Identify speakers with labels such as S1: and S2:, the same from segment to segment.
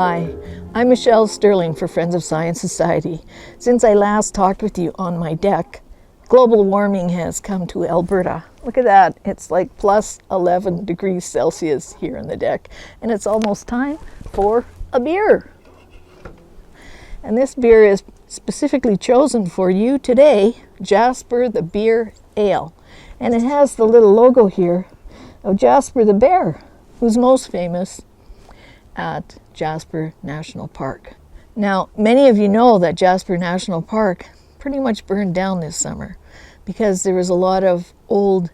S1: Hi, I'm Michelle Sterling for Friends of Science Society. Since I last talked with you on my deck, global warming has come to Alberta. Look at that, it's like plus 11 degrees Celsius here on the deck, and it's almost time for a beer. And this beer is specifically chosen for you today, Jasper the Beer Ale. And it has the little logo here of Jasper the Bear, who's most famous at Jasper National Park. Now, many of you know that Jasper National Park pretty much burned down this summer because there was a lot of old,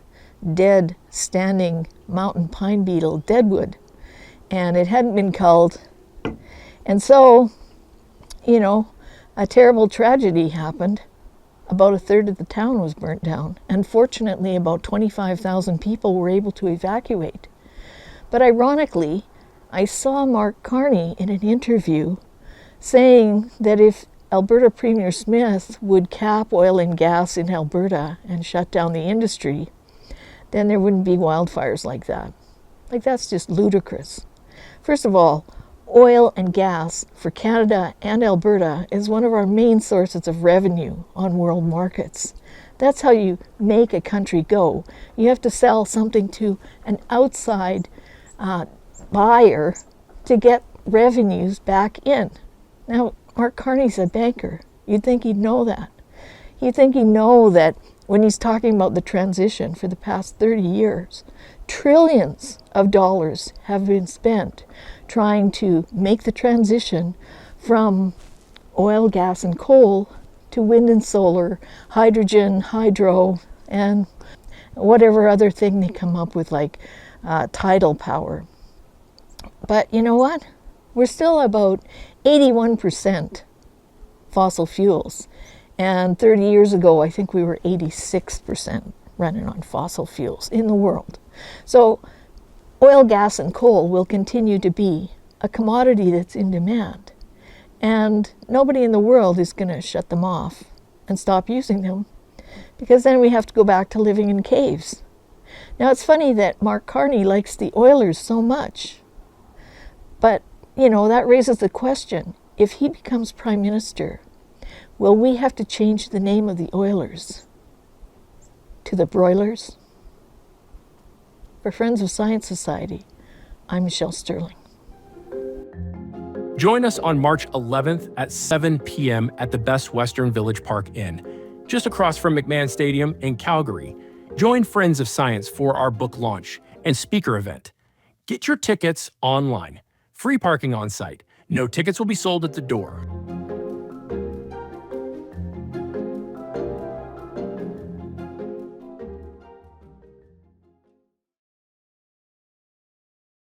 S1: dead, standing mountain pine beetle deadwood, and it hadn't been culled. And so, a terrible tragedy happened. About a third of the town was burnt down, and fortunately about 25,000 people were able to evacuate. But ironically, I saw Mark Carney in an interview saying that if Alberta Premier Smith would cap oil and gas in Alberta and shut down the industry, then there wouldn't be wildfires like that. Like, that's just ludicrous. First of all, oil and gas for Canada and Alberta is one of our main sources of revenue on world markets. That's how you make a country go. You have to sell something to an outside buyer to get revenues back in. Now, Mark Carney's a banker. You'd think he'd know that. You'd think he'd know that when he's talking about the transition for the past 30 years, trillions of dollars have been spent trying to make the transition from oil, gas, and coal to wind and solar, hydrogen, hydro, and whatever other thing they come up with, like tidal power. But you know what? We're still about 81% fossil fuels. And 30 years ago, I think we were 86% running on fossil fuels in the world. So oil, gas, and coal will continue to be a commodity that's in demand. And nobody in the world is going to shut them off and stop using them, because then we have to go back to living in caves. Now, it's funny that Mark Carney likes the Oilers so much. But, that raises the question, if he becomes Prime Minister, will we have to change the name of the Oilers to the Broilers? For Friends of Science Society, I'm Michelle Sterling.
S2: Join us on March 11th at 7 p.m. at the Best Western Village Park Inn, just across from McMahon Stadium in Calgary. Join Friends of Science for our book launch and speaker event. Get your tickets online. Free parking on site. No tickets will be sold at the door.